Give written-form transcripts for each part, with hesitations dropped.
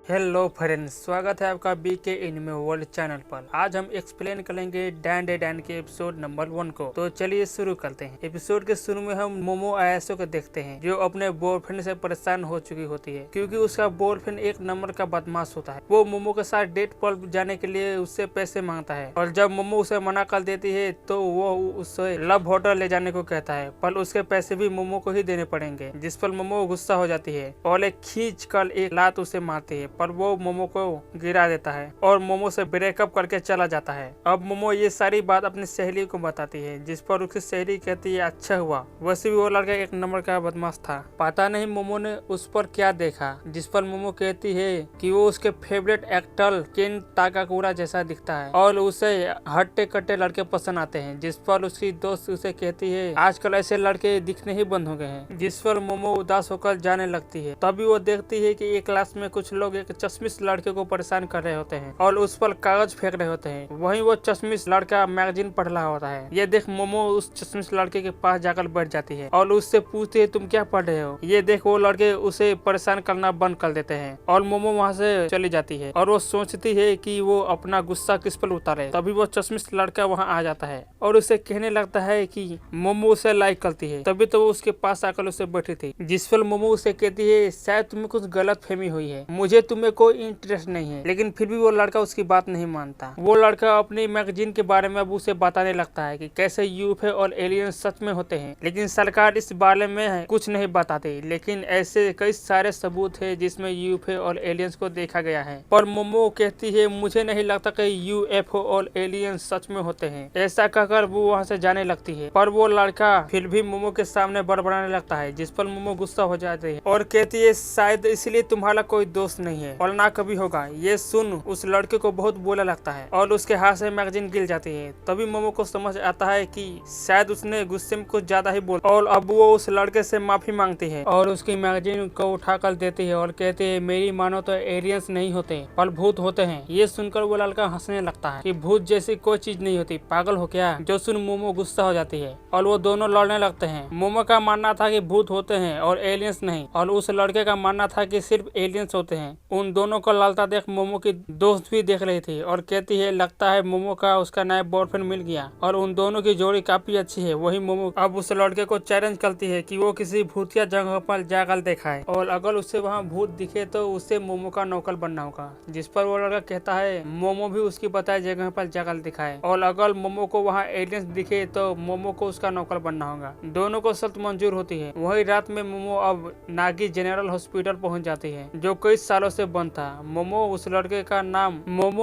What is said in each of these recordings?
Hello friends, स्वागत है आपका बीके एनिमे वर्ल्ड चैनल पर। आज हम एक्सप्लेन करेंगे डैन डे डैन के एपिसोड नंबर 1 को। तो चलिए शुरू करते हैं। एपिसोड के शुरू में हम मोमो आयासो को देखते हैं, जो अपने बॉयफ्रेंड से परेशान हो चुकी होती है, क्योंकि उसका बॉयफ्रेंड एक नंबर का बदमाश होता है। वो मोमो के साथ डेट पर जाने के लिए उससे पैसे मांगता है, और जब मोमो उसे मना कर देती है तो वो उसे लव होटल ले जाने को कहता है, पर उसके पैसे भी मोमो को ही देने पड़ेंगे। जिस पर मोमो गुस्सा हो जाती है और एक खींच कर एक लात उसे मारती है, पर वो मोमो को गिरा देता है और मोमो से ब्रेकअप करके चला जाता है। अब मोमो ये सारी बात अपनी सहेली को बताती है, जिस पर उसकी सहेली कहती है अच्छा हुआ, वैसे भी वो लड़का एक नंबर का बदमाश था। पता नहीं मोमो ने उस पर क्या देखा, जिस पर मोमो कहती है कि वो उसके फेवरेट एक्टर केन ताकाकुरा जैसा दिखता है और उसे हट्टे कट्टे लड़के पसंद आते हैं। जिस पर उसकी दोस्त उसे कहती है आजकल ऐसे लड़के दिखने ही बंद हो गए हैं, जिस पर मोमो उदास होकर जाने लगती है। तभी वो देखती है कि एक क्लास में कुछ लोग एक चश्मिश लड़के को परेशान कर रहे होते हैं और उस पर कागज फेंक रहे होते हैं। वहीं वो चश्मिश लड़का मैगजीन पढ़ रहा होता है। ये देख मोमो उस चश्मिश लड़के के पास जाकर बैठ जाती है और उससे पूछती है तुम क्या पढ़ रहे हो। ये देख वो लड़के उसे परेशान करना बंद कर देते हैं और मोमो वहाँ से चली जाती है और वो सोचती है कि वो अपना गुस्सा किस पर उतारे। तभी वो चश्मिश लड़का वहाँ आ जाता है और उसे कहने लगता है कि मोमो उसे लाइक करती है। तभी तो वो उसके पास आकर उसे बैठी थी, जिस पर मोमो उसे कहती है शायद तुम्हें कुछ गलत फहमी हुई है, मुझे तुम्हें कोई इंटरेस्ट नहीं है। लेकिन फिर भी वो लड़का उसकी बात नहीं मानता। वो लड़का अपनी मैगजीन के बारे में अब उसे बताने लगता है कि कैसे यूएफओ और एलियन सच में होते हैं, लेकिन सरकार इस बारे में कुछ नहीं बताती। लेकिन ऐसे कई सारे सबूत है जिसमें यूएफओ और एलियंस को देखा गया है। पर मोमो कहती है मुझे नहीं लगता कि यूएफओ और एलियन सच में होते हैं। ऐसा कहकर वो वहाँ से जाने लगती है, पर वो लड़का फिर भी मोमो के सामने बड़बड़ाने लगता है, जिस पर मोमो गुस्सा हो जाती है और कहती है शायद इसलिए तुम्हारा कोई दोस्त नहीं है और ना कभी होगा। ये सुन उस लड़के को बहुत बुरा लगता है और उसके हाथ से मैगजीन गिर जाती है। तभी मोमो को समझ आता है कि शायद उसने गुस्से में कुछ ज्यादा ही बोला और अब वो उस लड़के से माफी मांगती है और उसकी मैगजीन को उठाकर देती है और कहती है मेरी मानो तो एलियंस नहीं होते पर भूत होते हैं। ये सुनकर वो लड़का हंसने लगता है कि भूत जैसी कोई चीज नहीं होती, पागल हो क्या। जो सुन मोमो गुस्सा हो जाती है और वो दोनों लड़ने लगते हैं। मोमो का मानना था कि भूत होते हैं और एलियंस नहीं, और उस लड़के का मानना था कि सिर्फ एलियंस होते हैं। उन दोनों को लड़ता देख मोमो की दोस्त भी देख रही थी और कहती है लगता है मोमो का उसका नया बॉयफ्रेंड मिल गया और उन दोनों की जोड़ी काफी अच्छी है। वही मोमो अब उस लड़के को चैलेंज करती है कि वो किसी भूतिया जगह पर जाकर दिखाए और अगर उसे वहाँ भूत दिखे तो उसे मोमो का नौकर बनना होगा। जिस पर वो लड़का कहता है मोमो भी उसकी बताई जगह पर जाकर दिखाए और अगर मोमो को वहाँ एलियंस दिखे तो मोमो को उसका नौकर बनना होगा। दोनों को शर्त मंजूर होती है। वही रात में मोमो अब नागी जनरल हॉस्पिटल पहुँच जाती है, जो कई सालों से बंद था। मोमो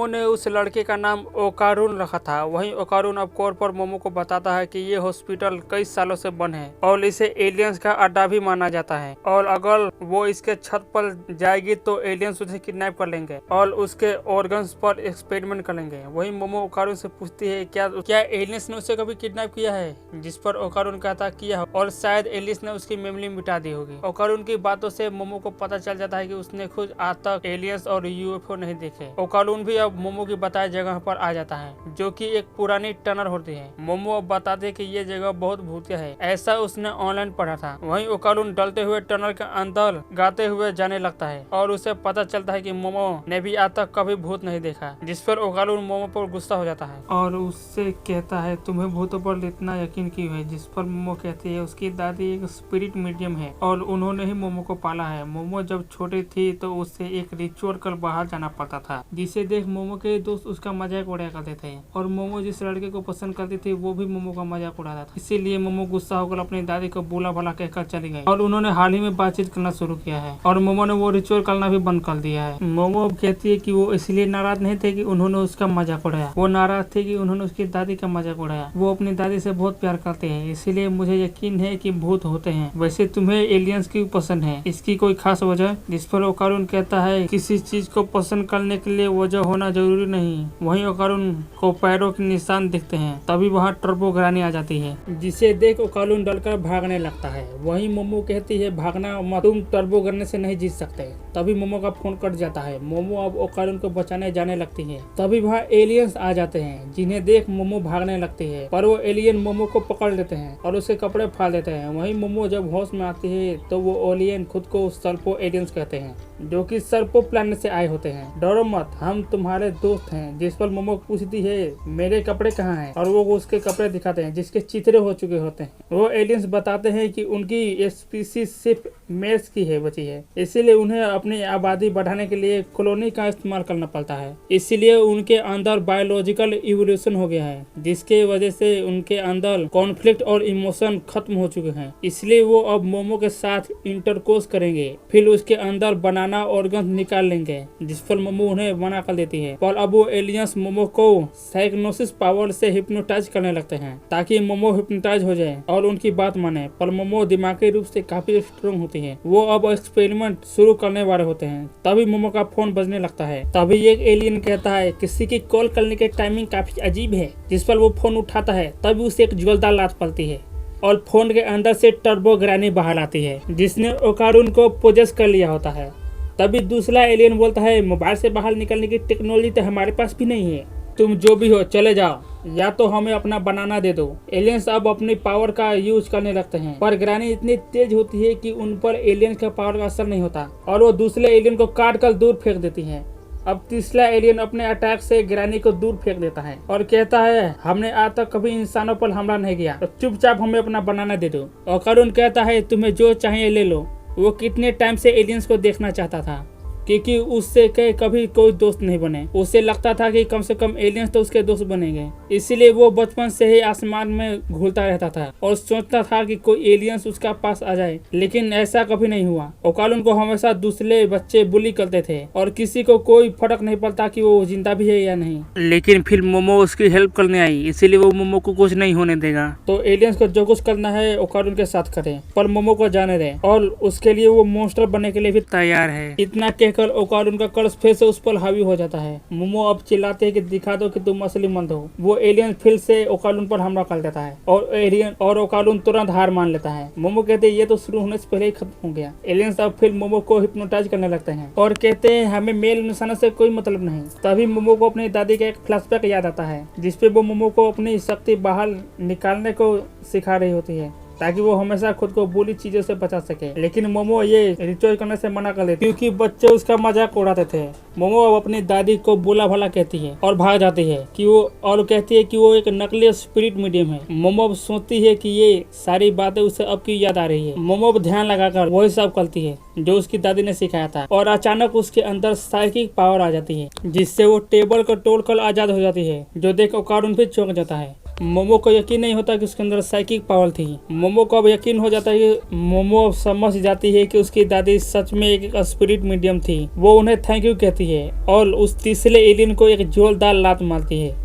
ने उस लड़के का नाम ओकारून रखा था। वहीं ओकारून अब कॉल पर मोमो को बताता है कि ये हॉस्पिटल कई सालों से बंद है और इसे एलियंस का अड्डा भी माना जाता है और अगर वो इसके छत पर जाएगी तो एलियंस उसे किडनैप कर लेंगे और उसके ऑर्गन्स पर एक्सपेरिमेंट करेंगे। वहीं मोमो ओकारून से पूछती है क्या एलियंस ने उसे कभी किडनैप किया है, जिस पर ओकारून कहता किया और शायद एलियंस ने उसकी मेमोरी मिटा दी होगी। ओकारून की बातों से मोमो को पता चल जाता है कि उसने खुद आज तक एलियंस और यूएफओ नहीं देखे। ओकारून भी अब मोमो की बताई जगह पर आ जाता है, जो कि एक पुरानी टनल होती है। मोमो अब बताते हैं कि ये जगह बहुत भूतिया है, ऐसा उसने ऑनलाइन पढ़ा था। वहीं ओकारून डलते हुए टनल के अंदर गाते हुए जाने लगता है और उसे पता चलता है कि मोमो ने भी आज तक कभी भूत नहीं देखा। जिस पर ओकारून मोमो पर गुस्सा हो जाता है और उससे कहता है तुम्हें भूतों पर इतना यकीन क्यों है। जिस पर मोमो कहती है उसकी दादी एक स्पिरिट मीडियम है और उन्होंने ही मोमो को पाला है। मोमो जब छोटी थी तो उससे एक रिचुअल कर बाहर जाना पड़ता था, जिसे देख मोमो के दोस्त उसका मजाक उड़ाया करते थे और मोमो जिस लड़के को पसंद करती थी वो भी मोमो का मजाक उड़ाता था। इसीलिए मोमो गुस्सा होकर अपनी दादी को बुला भला कहकर चली गई और उन्होंने हाल ही में बातचीत करना शुरू किया है और मोमो ने वो रिचुअल करना भी बंद कर दिया है। मोमो अब कहती है कि वो इसलिए नाराज नहीं थे कि उन्होंने उसका मजाक उड़ाया, वो नाराज थे कि उन्होंने उसकी दादी का मजाक उड़ाया। वो अपनी दादी से बहुत प्यार करते हैं, इसीलिए मुझे यकीन है कि भूत होते हैं। वैसे तुम्हें एलियंस क्यों पसंद है, इसकी कोई खास वजह। जिस पर ओकारून कहता है किसी चीज को पसंद करने के लिए वजह होना जरूरी नहीं। वहीं ओकारून को पैरों के निशान दिखते हैं। तभी वहाँ टर्बो ग्रानी आ जाती है, जिसे देख ओकारून डलकर भागने लगता है। वहीं मोमो कहती है भागना मत, तुम टर्बो ग्रानी से नहीं जीत सकते। तभी मोमो का फोन कट जाता है। मोमो अब ओकारून को बचाने जाने लगती है। तभी वहाँ एलियंस आ जाते हैं, जिन्हें देख मोमो भागने लगती है, पर वो एलियन मोमो को पकड़ लेते हैं और उसके कपड़े फाड़ देते हैं। वहीं मोमो जब होश में आती है तो वो एलियन खुद को सल्फो एलियंस कहते हैं, जो कि सर्पो प्लानिट से आए होते हैं। डरो मत, हम तुम्हारे दोस्त हैं। जिस पर मोमो पूछती है मेरे कपड़े कहाँ हैं, और वो उसके कपड़े दिखाते हैं जिसके चिथड़े हो चुके होते हैं। वो एलियंस बताते हैं कि उनकी स्पीसीज सिर्फ मेल्स की है बची है, इसीलिए उन्हें अपनी आबादी बढ़ाने के लिए कॉलोनी का इस्तेमाल करना पड़ता है। इसीलिए उनके अंदर बायोलॉजिकल इवोल्यूशन हो गया है, जिसके वजह से उनके अंदर कॉन्फ्लिक्ट और इमोशन खत्म हो चुके हैं। इसलिए वो अब मोमो के साथ इंटरकोर्स करेंगे, फिर उसके अंदर बनाना ऑर्गन निकाल लेंगे, जिस पर मोमो उन्हें मना कर देती है। पर अब वो एलियंस मोमो को साइक्नोसिस पावर से हिप्नोटाइज करने लगते हैं ताकि मोमो हिप्नोटाइज हो जाए और उनकी बात माने। पर मोमो दिमागी रूप से काफी स्ट्रॉन्ग होती है। वो अब एक्सपेरिमेंट शुरू करने वाले होते हैं। तभी मोमो का फोन बजने लगता है। तभी एक एलियन कहता है किसी की कॉल करने की टाइमिंग काफी अजीब है, जिस पर वो फोन उठाता है। तभी उसे एक ज्वलदार लात पड़ती है और फोन के अंदर से टर्बो ग्रैनी बाहर आती है, जिसने ओकारून को पोजेस कर लिया होता है। तभी दूसरा एलियन बोलता है मोबाइल से बाहर निकलने की टेक्नोलॉजी तो हमारे पास भी नहीं है, तुम जो भी हो चले जाओ, या तो हमें अपना बनाना दे दो। एलियंस अब अपनी पावर का यूज करने लगते हैं, पर ग्रैनी इतनी तेज होती है कि उन पर एलियंस का पावर का असर नहीं होता और वो दूसरे एलियन को काट कर दूर फेंक देती है। अब तीसरा एलियन अपने अटैक से ग्रैनी को दूर फेंक देता है और कहता है हमने आज तक कभी इंसानों पर हमला नहीं किया, तो चुपचाप हमें अपना बनाना दे दो। और करुण कहता है तुम्हें जो चाहिए ले लो। वो कितने टाइम से एलियंस को देखना चाहता था, क्योंकि उससे कभी कोई दोस्त नहीं बने। उसे लगता था कि कम से कम एलियंस तो उसके दोस्त बनेंगे, इसीलिए वो बचपन से ही आसमान में घूमता रहता था और सोचता था कि कोई एलियंस उसका पास आ जाए, लेकिन ऐसा कभी नहीं हुआ। ओकालून को हमेशा दूसरे बच्चे बुली करते थे और किसी को कोई फर्क नहीं पड़ता कि वो जिंदा भी है या नहीं। लेकिन फिर मोमो उसकी हेल्प करने आई, इसीलिए वो मोमो को कुछ नहीं होने देगा। तो एलियंस को जो कुछ करना है ओकालून के साथ करे, पर मोमो को जाने दे और उसके लिए वो मॉन्स्टर बनने के लिए भी तैयार है। इतना ओकारून का कर्ज फिर से उस पर हावी हो जाता है। मोमो अब चिल्लाते हैं कि दिखा दो कि तुम असली मर्द हो। वो एलियन फिर से ओकारून पर हमला कर देता है और एलियन और ओकारून तुरंत हार मान लेता है। मोमो कहते हैं ये तो शुरू होने से पहले ही खत्म हो गया। एलियंस अब फिर मोमो को हिप्नोटाइज करने लगते हैं और कहते हैं हमें मेल निशाना से कोई मतलब नहीं। तभी मोमो को अपनी दादी का एक फ्लैशबैक याद आता है, जिसपे वो मोमो को अपनी शक्ति बाहर निकालने को सिखा रही होती है ताकि वो हमेशा खुद को बुरी चीजों से बचा सके। लेकिन मोमो ये रिचुअल करने से मना कर देती है क्योंकि बच्चे उसका मजाक उड़ाते थे। मोमो अब अपनी दादी को बुला भला कहती है और भाग जाती है कि वो और कहती है कि वो एक नकली स्पिरिट मीडियम है। मोमो अब सोचती है कि ये सारी बातें उसे अब की याद आ रही है। मोमो अब ध्यान लगाकर वही सब करती है जो उसकी दादी ने सिखाया था और अचानक उसके अंदर साइकिक पावर आ जाती है, जिससे वो टेबल को तोड़कर आजाद हो जाती है, जो देख ओकारून भी चौंक जाता है। मोमो को यकीन नहीं होता कि उसके अंदर साइकिक पावर थी। मोमो को अब यकीन हो जाता है कि मोमो अब समझ जाती है कि उसकी दादी सच में एक स्पिरिट मीडियम थी। वो उन्हें थैंक यू कहती है और उस तीसरे एलियन को एक जोरदार लात मारती है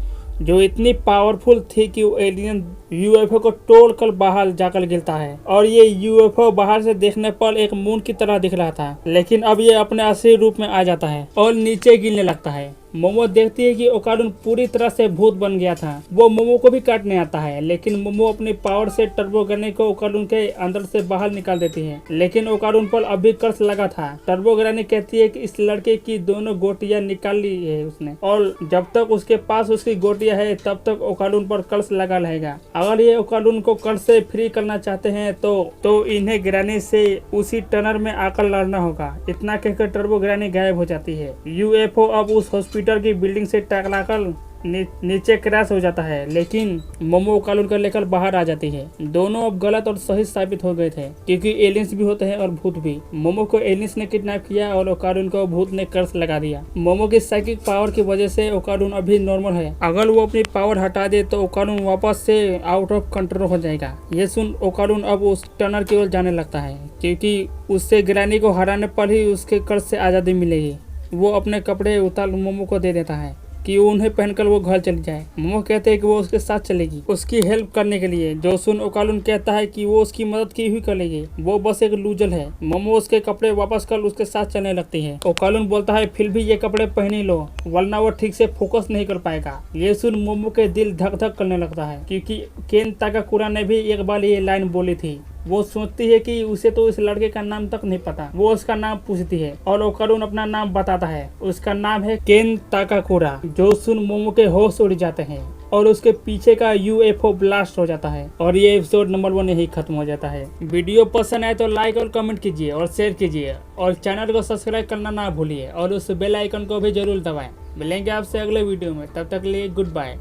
जो इतनी पावरफुल थी कि वो एलियन यूएफओ को तोड़कर बाहर जाकर गिरता है और ये यूएफओ बाहर से देखने पर एक मून की तरह दिख रहा था, लेकिन अब ये अपने असली रूप में आ जाता है और नीचे गिरने लगता है। मोमो देखती है कि ओकारून पूरी तरह से भूत बन गया था। वो मोमो को भी काटने आता है, लेकिन मोमो अपनी पावर से टर्बो ग्रैनी को ओकारून के अंदर से बाहर निकाल देती है, लेकिन ओकारून पर अभी कर्ज लगा था। टर्बो ग्रैनी कहती है कि इस लड़के की दोनों गोटियां निकाल ली है उसने और जब तक उसके पास उसकी गोटियां है तब तक ओकारून पर कर्ज लगा रहेगा। अगर ये ओकारून को कर्ज से फ्री करना चाहते हैं तो इन्हें ग्रैनी से उसी टनल में आकर लड़ना होगा। इतना कहकर टर्बो ग्रैनी गायब हो जाती है। यूएफओ अब उस हॉस्पिटल की बिल्डिंग से टकराकर नीचे क्रैश हो जाता है, लेकिन मोमो ओकारून को लेकर बाहर आ जाती है। दोनों अब गलत और सही साबित हो गए थे क्योंकि एलियंस भी होते हैं और भूत भी। मोमो को एलियंस ने किडनैप किया और ओकारून को भूत ने कर्ज लगा दिया। मोमो की साइकिक पावर की वजह से ओकारून अभी नॉर्मल है। अगर वो अपनी पावर हटा दे तो ओकारून वापस से आउट ऑफ कंट्रोल हो जाएगा। ये सुन ओकारून अब उस टनल की ओर जाने लगता है क्योंकि उससे ग्रैनी को हराने पर ही उसके कर्ज से आज़ादी मिलेगी। वो अपने कपड़े उतार मोमो को दे देता है कि उन्हें पहनकर वो घर चली जाए। मोमो कहते हैं कि वो उसके साथ चलेगी उसकी हेल्प करने के लिए। जो सुन ओकारून कहता है कि वो उसकी मदद की हुई करेगी, वो बस एक लूजर है। मोमो उसके कपड़े वापस कर उसके साथ चलने लगती है। ओकारून बोलता है फिर भी ये कपड़े पहन ही लो वरना वो ठीक से फोकस नहीं कर पाएगा। ये सुन मोमो के दिल धक धक करने लगता है क्योंकि केन ताकाकुरा ने भी एक बार ये लाइन बोली थी। वो सोचती है कि उसे तो इस लड़के का नाम तक नहीं पता। वो उसका नाम पूछती है और ओकारून अपना नाम बताता है। उसका नाम है केन ताकाकुरा। जो सुन मोमो के होश उड़ जाते हैं और उसके पीछे का यूएफओ ब्लास्ट हो जाता है और ये एपिसोड नंबर 1 यही खत्म हो जाता है। वीडियो पसंद आए तो लाइक और कमेंट कीजिए और शेयर कीजिए और चैनल को सब्सक्राइब करना ना भूलिए और उस बेल आइकन को भी जरूर दबाएं। मिलेंगे आपसे अगले वीडियो में, तब तक के लिए गुड बाय।